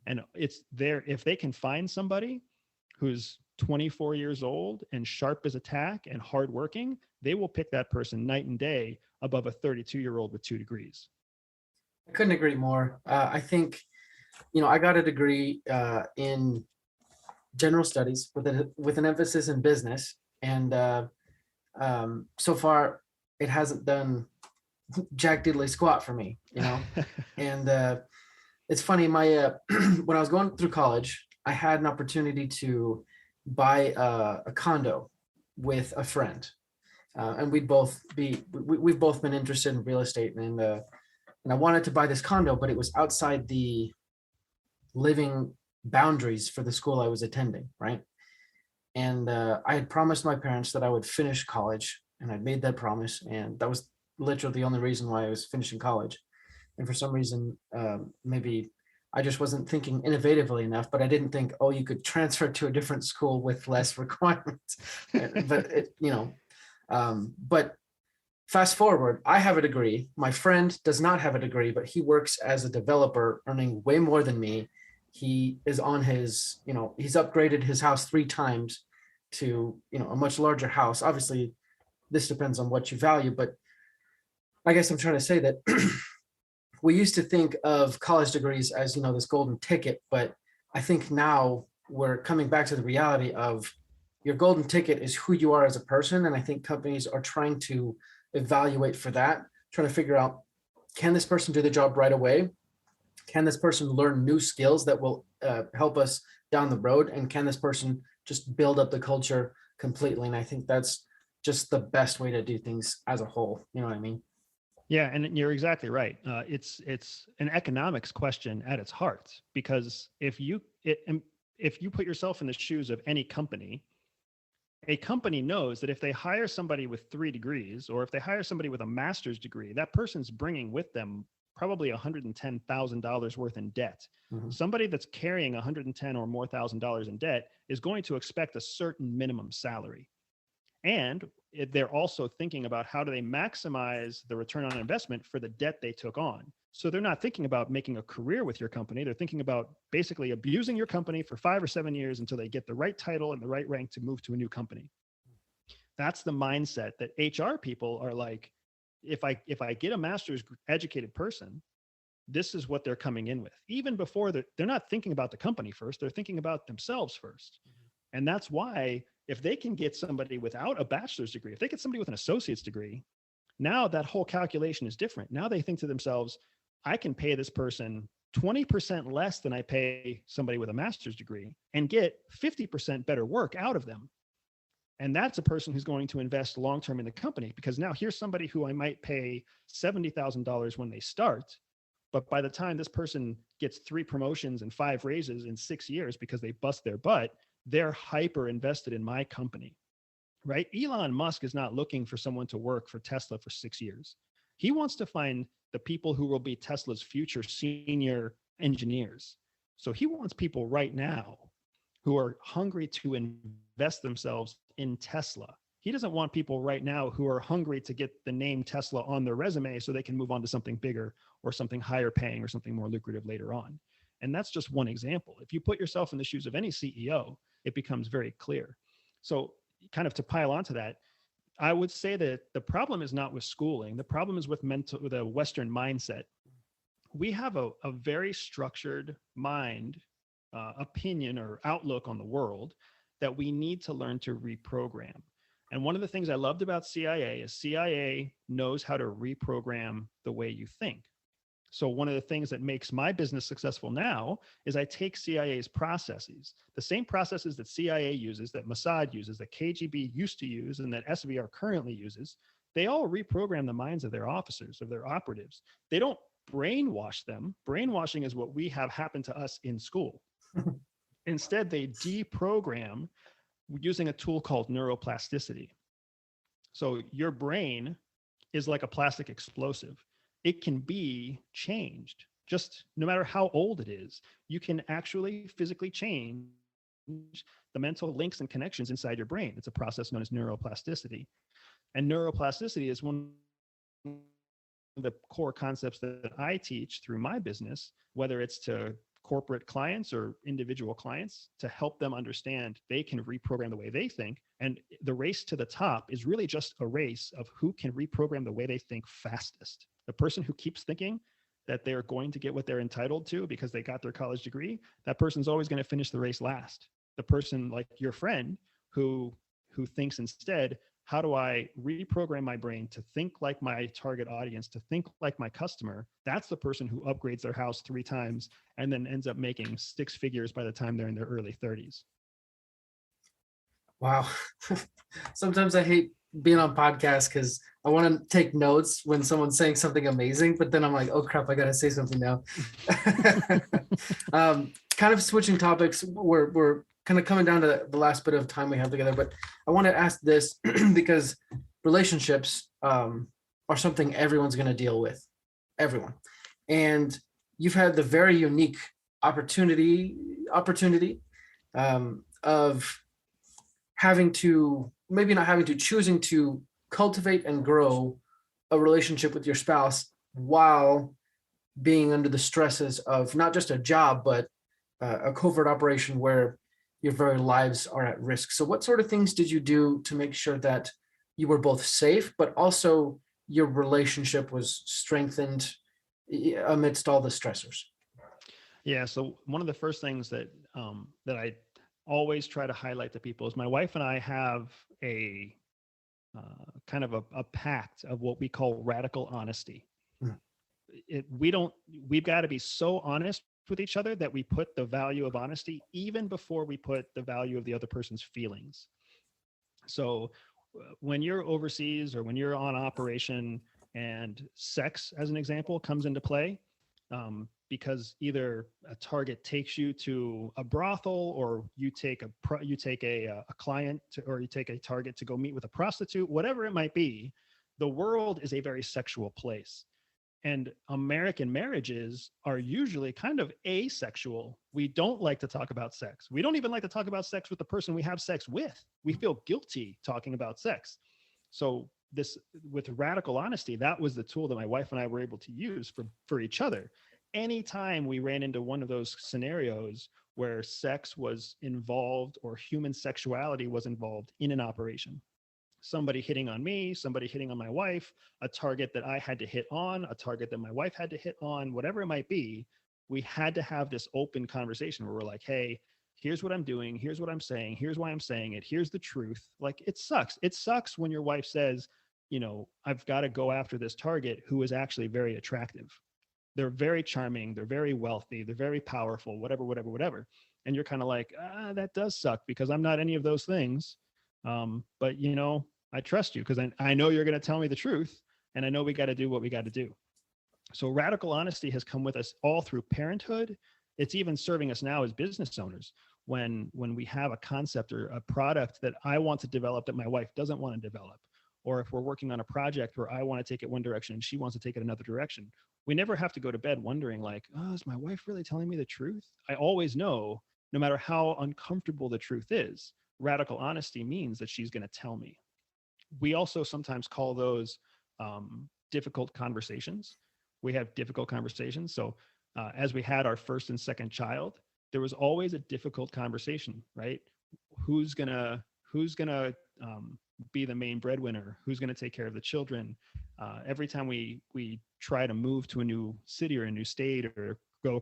And it's there. If they can find somebody who's 24 years old and sharp as a tack and hardworking, they will pick that person night and day above a 32-year-old with 2 degrees. I couldn't agree more. I think, I got a degree in general studies with an emphasis in business, and so far it hasn't done jack diddly squat for me, you know. And it's funny, my when I was going through college, I had an opportunity to buy a condo with a friend, and we've both been interested in real estate, and I wanted to buy this condo, but it was outside the living boundaries for the school I was attending, right? And I had promised my parents that I would finish college, and I'd made that promise, and that was literally the only reason why I was finishing college. And for some reason, maybe I just wasn't thinking innovatively enough, but I didn't think, oh, you could transfer to a different school with less requirements. But but fast forward, I have a degree. My friend does not have a degree, but he works as a developer, earning way more than me. He is on his, he's upgraded his house 3 times to, a much larger house. Obviously, this depends on what you value, but I guess I'm trying to say that we used to think of college degrees as, this golden ticket, but I think now we're coming back to the reality of your golden ticket is who you are as a person. And I think companies are trying to evaluate for that, trying to figure out, can this person do the job right away? Can this person learn new skills that will help us down the road? And can this person just build up the culture completely? And I think that's just the best way to do things as a whole. You know what I mean? Yeah, and you're exactly right. It's an economics question at its heart, because if you put yourself in the shoes of any company, a company knows that if they hire somebody with 3 degrees, or if they hire somebody with a master's degree, that person's bringing with them probably $110,000 worth in debt. Mhm. Somebody that's carrying $110 or more thousand dollars in debt is going to expect a certain minimum salary. And they're also thinking about how do they maximize the return on investment for the debt they took on. So they're not thinking about making a career with your company. They're thinking about basically abusing your company for 5 or 7 years until they get the right title and the right rank to move to a new company. That's the mindset that HR people are like, if I get a master's educated person, this is what they're coming in with. Even before they're not thinking about the company first, they're thinking about themselves first. And that's why if they can get somebody without a bachelor's degree, if they get somebody with an associate's degree, now that whole calculation is different. Now they think to themselves, I can pay this person 20% less than I pay somebody with a master's degree and get 50% better work out of them. And that's a person who's going to invest long-term in the company, because now here's somebody who I might pay $70,000 when they start. But by the time this person gets 3 promotions and 5 raises in 6 years because they bust their butt, they're hyper invested in my company, right? Elon Musk is not looking for someone to work for Tesla for 6 years. He wants to find the people who will be Tesla's future senior engineers. So he wants people right now who are hungry to invest themselves in Tesla. He doesn't want people right now who are hungry to get the name Tesla on their resume so they can move on to something bigger or something higher paying or something more lucrative later on. And that's just one example. If you put yourself in the shoes of any CEO, it becomes very clear. So kind of to pile onto that, I would say that the problem is not with schooling. The problem is with a Western mindset. We have a very structured mind, opinion or outlook on the world that we need to learn to reprogram. And one of the things I loved about CIA is CIA knows how to reprogram the way you think. So one of the things that makes my business successful now is I take CIA's processes, the same processes that CIA uses, that Mossad uses, that KGB used to use, and that SVR currently uses. They all reprogram the minds of their officers, of their operatives. They don't brainwash them. Brainwashing is what we have happen to us in school. Instead, they deprogram using a tool called neuroplasticity. So your brain is like a plastic explosive. It can be changed, just no matter how old it is. You can actually physically change the mental links and connections inside your brain. It's a process known as neuroplasticity. And neuroplasticity is one of the core concepts that I teach through my business, whether it's to corporate clients or individual clients, to help them understand they can reprogram the way they think. And the race to the top is really just a race of who can reprogram the way they think fastest. The person who keeps thinking that they're going to get what they're entitled to because they got their college degree, that person's always going to finish the race last. the person like your friend who thinks instead, how do I reprogram my brain to think like my target audience, to think like my customer? That's the person who upgrades their house 3 times and then ends up making 6 figures by the time they're in their early 30s. Wow. Sometimes I hate being on podcasts because I want to take notes when someone's saying something amazing, but then I'm like, oh crap, I gotta say something now. Kind of switching topics. We're kind of coming down to the last bit of time we have together, but I want to ask this because relationships are something everyone's going to deal with, everyone, and you've had the very unique opportunity of having to, maybe not having to, choosing to cultivate and grow a relationship with your spouse while being under the stresses of not just a job, but a covert operation where your very lives are at risk. So what sort of things did you do to make sure that you were both safe, but also your relationship was strengthened amidst all the stressors? Yeah. So one of the first things that I always try to highlight to people is my wife and I have a kind of a pact of what we call radical honesty. Mm. We've got to be so honest with each other that we put the value of honesty even before we put the value of the other person's feelings. So when you're overseas or when you're on operation and sex, as an example, comes into play, because either a target takes you to a brothel, or you take a client to, or you take a target to go meet with a prostitute, whatever it might be, the world is a very sexual place. And American marriages are usually kind of asexual. We don't like to talk about sex. We don't even like to talk about sex with the person we have sex with. We feel guilty talking about sex. So this, with radical honesty, that was the tool that my wife and I were able to use for each other. Anytime we ran into one of those scenarios where sex was involved or human sexuality was involved in an operation, somebody hitting on me, somebody hitting on my wife, a target that I had to hit on, a target that my wife had to hit on, whatever it might be, we had to have this open conversation where we're like, hey, here's what I'm doing, here's what I'm saying, here's why I'm saying it, here's the truth. Like, it sucks. It sucks when your wife says, I've got to go after this target who is actually very attractive. They're very charming, they're very wealthy, they're very powerful, whatever. And you're kind of like, that does suck because I'm not any of those things. But I trust you because I know you're going to tell me the truth, and I know we got to do what we got to do. So radical honesty has come with us all through parenthood. It's even serving us now as business owners when we have a concept or a product that I want to develop that my wife doesn't want to develop, or if we're working on a project where I want to take it one direction and she wants to take it another direction. We never have to go to bed wondering like, oh, is my wife really telling me the truth? I always know, no matter how uncomfortable the truth is, radical honesty means that she's going to tell me. We also sometimes call those difficult conversations. We have difficult conversations. So as we had our first and second child, there was always a difficult conversation, right? Who's gonna be the main breadwinner? Who's gonna take care of the children? Every time we try to move to a new city or a new state or go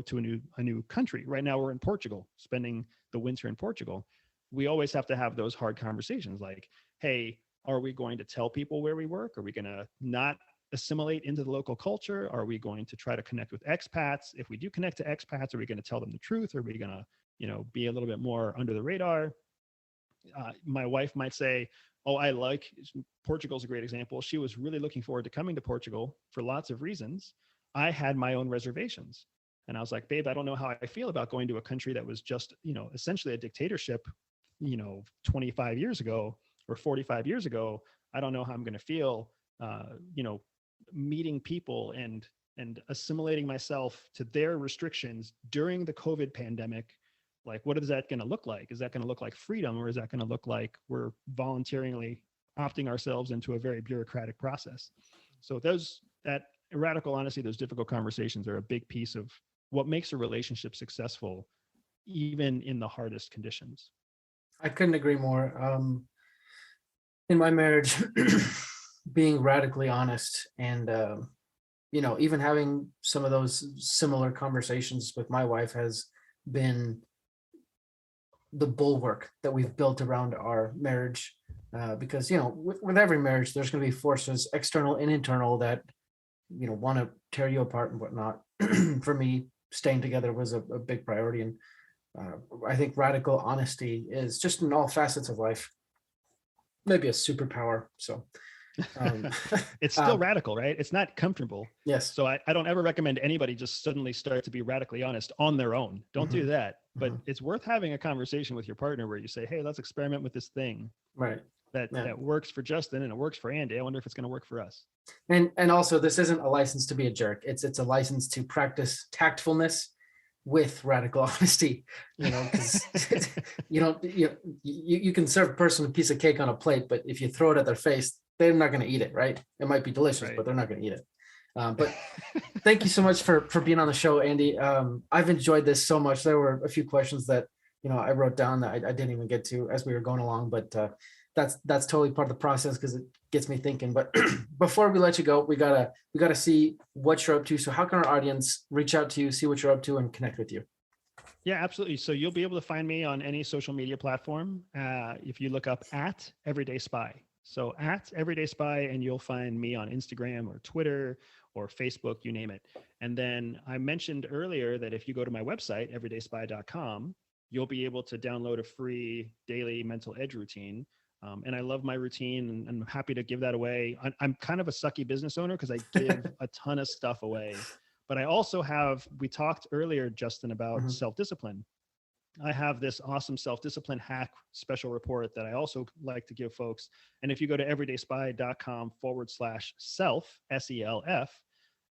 to a new country. Right now we're in Portugal, spending the winter in Portugal. We always have to have those hard conversations like, hey, are we going to tell people where we work? Are we going to not assimilate into the local culture? Are we going to try to connect with expats? If we do connect to expats, are we going to tell them the truth? Are we going to, be a little bit more under the radar? My wife might say, oh, Portugal's a great example. She was really looking forward to coming to Portugal for lots of reasons. I had my own reservations. And I was like, babe, I don't know how I feel about going to a country that was just, essentially a dictatorship, 25 years ago or 45 years ago. I don't know how I'm going to feel, meeting people and assimilating myself to their restrictions during the COVID pandemic. Like, what is that going to look like? Is that going to look like freedom, or is that going to look like we're voluntarily opting ourselves into a very bureaucratic process? So that radical honesty, those difficult conversations are a big piece of what makes a relationship successful, even in the hardest conditions. I couldn't agree more. In my marriage, being radically honest and, even having some of those similar conversations with my wife has been the bulwark that we've built around our marriage. Because, with every marriage, there's going to be forces, external and internal, that, want to tear you apart and whatnot. For me, staying together was a big priority. And I think radical honesty is just in all facets of life, maybe a superpower. So, um, It's still radical, right? It's not comfortable. yes. So I don't ever recommend anybody just suddenly start to be radically honest on their own. Don't do that. But it's worth having a conversation with your partner where you say, hey, let's experiment with this thing Right. that works for Justin and it works for Andy. I wonder if it's going to work for us. And also, this isn't a license to be a jerk. It's a license to practice tactfulness with radical honesty. Because you can serve a person a piece of cake on a plate, but if you throw it at their face, they're not going to eat it, right? It might be delicious, Right. but they're not going to eat it. But thank you so much for being on the show, Andy. I've enjoyed this so much. There were a few questions that I wrote down that I didn't even get to as we were going along, but that's totally part of the process because it gets me thinking. But before we let you go, we gotta see what you're up to. So how can our audience reach out to you, see what you're up to, and connect with you? Yeah, absolutely. So you'll be able to find me on any social media platform if you look up at Everyday Spy. So at Everyday Spy, and you'll find me on Instagram or Twitter or Facebook, you name it. And then I mentioned earlier that if you go to my website, everydayspy.com, you'll be able to download a free daily mental edge routine. And I love my routine, and I'm happy to give that away. I'm kind of a sucky business owner because I give a ton of stuff away. But I also have, we talked earlier, Justin, about self-discipline. I have this awesome self-discipline hack special report that I also like to give folks. And if you go to everydayspy.com/self, SELF,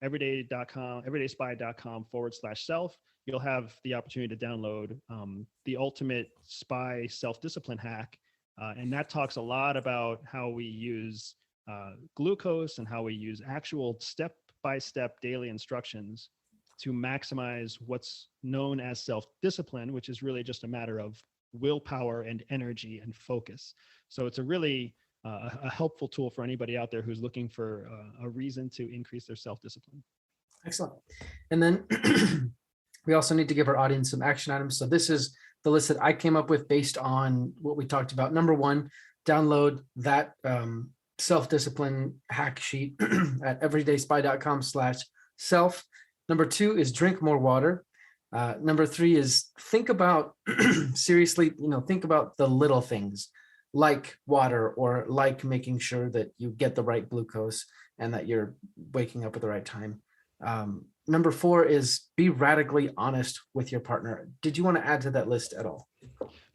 everydayspy.com/self, you'll have the opportunity to download the ultimate spy self-discipline hack. And that talks a lot about how we use glucose and how we use actual step-by-step daily instructions to maximize what's known as self-discipline, which is really just a matter of willpower and energy and focus. So it's a really a helpful tool for anybody out there who's looking for a reason to increase their self-discipline. Excellent. And then we also need to give our audience some action items. So this is the list that I came up with based on what we talked about. Number one, download that self-discipline hack sheet at everydayspy.com/self. Number two is drink more water. Number three is think about seriously, think about the little things like water, or like making sure that you get the right glucose and that you're waking up at the right time. Number four is be radically honest with your partner. Did you want to add to that list at all?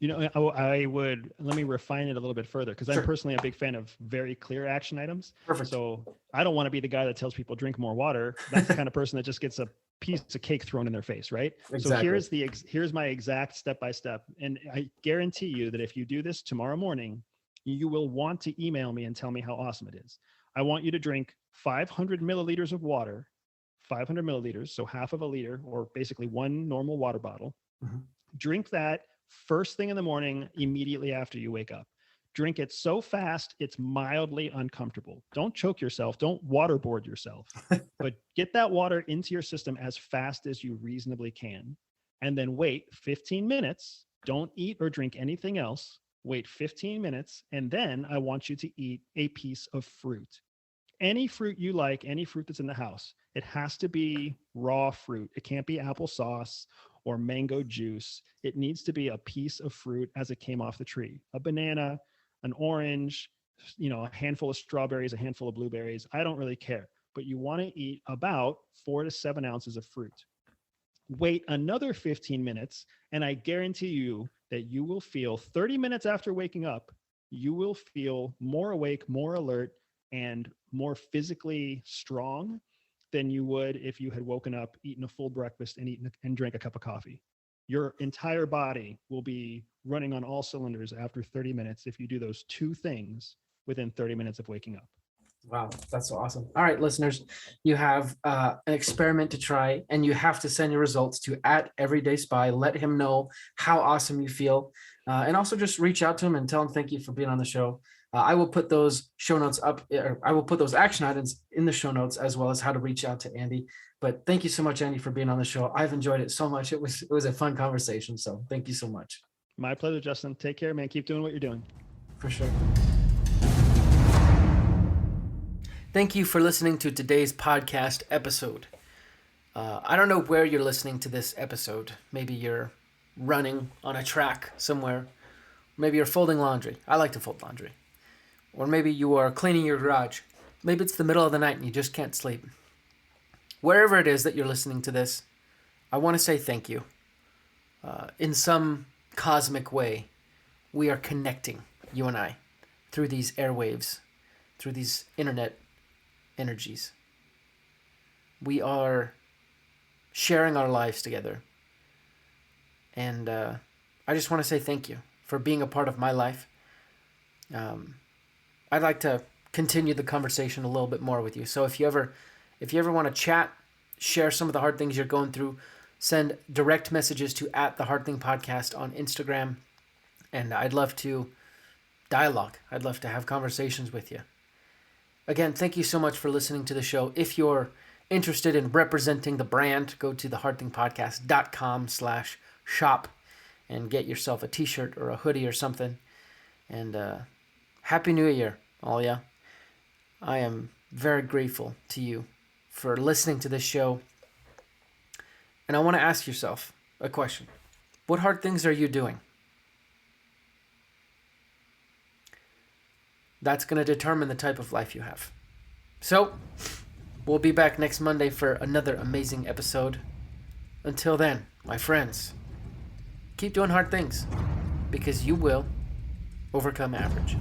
I would, let me refine it a little bit further, because I'm personally a big fan of very clear action items. Perfect. So I don't want to be the guy that tells people drink more water. That's the kind of person that just gets a piece of cake thrown in their face, right? Exactly. So here's my exact step-by-step. And I guarantee you that if you do this tomorrow morning, you will want to email me and tell me how awesome it is. I want you to drink 500 milliliters of water, 500 milliliters, so half of a liter, or basically one normal water bottle. Drink that first thing in the morning, immediately after you wake up. Drink it so fast, it's mildly uncomfortable. Don't choke yourself. Don't waterboard yourself, but get that water into your system as fast as you reasonably can. And then wait 15 minutes. Don't eat or drink anything else. Wait 15 minutes. And then I want you to eat a piece of fruit. Any fruit you like, any fruit that's in the house. It has to be raw fruit. It can't be applesauce or mango juice. It needs to be a piece of fruit as it came off the tree. A banana, an orange, a handful of strawberries, a handful of blueberries. I don't really care, but you want to eat about 4 to 7 ounces of fruit. Wait another 15 minutes, and I guarantee you that you will feel 30 minutes after waking up, you will feel more awake, more alert, and more physically strong than you would if you had woken up, eaten a full breakfast, and drank a cup of coffee. Your entire body will be running on all cylinders after 30 minutes if you do those two things within 30 minutes of waking up. Wow, that's so awesome. All right, listeners, you have an experiment to try, and you have to send your results to @everydayspy. Let him know how awesome you feel, and also just reach out to him and tell him thank you for being on the show. I will put those show notes up. I will put those action items in the show notes, as well as how to reach out to Andy. But thank you so much, Andy, for being on the show. I've enjoyed it so much. It was a fun conversation. So thank you so much. My pleasure, Justin. Take care, man. Keep doing what you're doing. For sure. Thank you for listening to today's podcast episode. I don't know where you're listening to this episode. Maybe you're running on a track somewhere. Maybe you're folding laundry. I like to fold laundry. Or maybe you are cleaning your garage. Maybe it's the middle of the night and you just can't sleep. Wherever it is that you're listening to this, I want to say thank you. In some cosmic way, we are connecting, you and I, through these airwaves, through these internet energies. We are sharing our lives together. And I just want to say thank you for being a part of my life. I'd like to continue the conversation a little bit more with you. So if you ever want to chat, share some of the hard things you're going through, send direct messages to @thehardthingpodcast on Instagram. And I'd love to dialogue. I'd love to have conversations with you. Again, thank you so much for listening to the show. If you're interested in representing the brand, go to thehardthingpodcast.com/shop and get yourself a t-shirt or a hoodie or something. And Happy New Year, all ya. I am very grateful to you for listening to this show. And I want to ask yourself a question. What hard things are you doing? That's going to determine the type of life you have. So, we'll be back next Monday for another amazing episode. Until then, my friends, keep doing hard things because you will overcome average.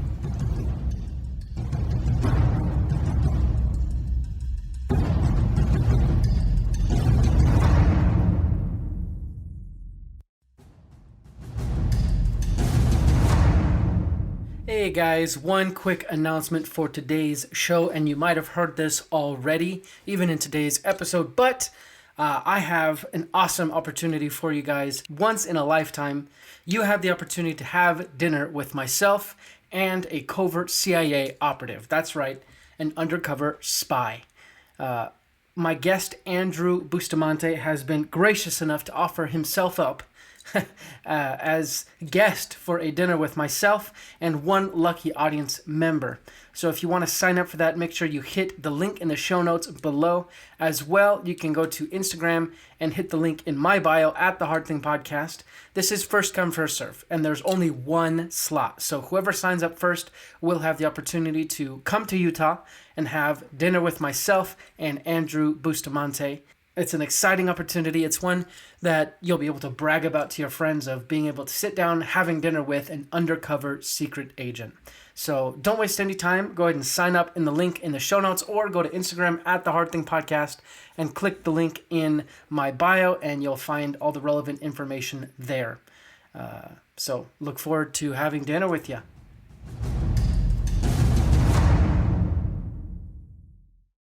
Hey guys, one quick announcement for today's show, and you might have heard this already, even in today's episode, but I have an awesome opportunity for you guys. Once in a lifetime, you have the opportunity to have dinner with myself and a covert CIA operative. That's right, an undercover spy. My guest, Andrew Bustamante, has been gracious enough to offer himself up as guest for a dinner with myself and one lucky audience member. So if you want to sign up for that, make sure you hit the link in the show notes below. As well, you can go to Instagram and hit the link in my bio @thehardthingpodcast. This is first come, first serve, and there's only one slot. So whoever signs up first will have the opportunity to come to Utah and have dinner with myself and Andrew Bustamante. It's an exciting opportunity. It's one that you'll be able to brag about to your friends of being able to sit down, having dinner with an undercover secret agent. So don't waste any time. Go ahead and sign up in the link in the show notes or go to Instagram @thehardthingpodcast and click the link in my bio and you'll find all the relevant information there. So look forward to having dinner with you.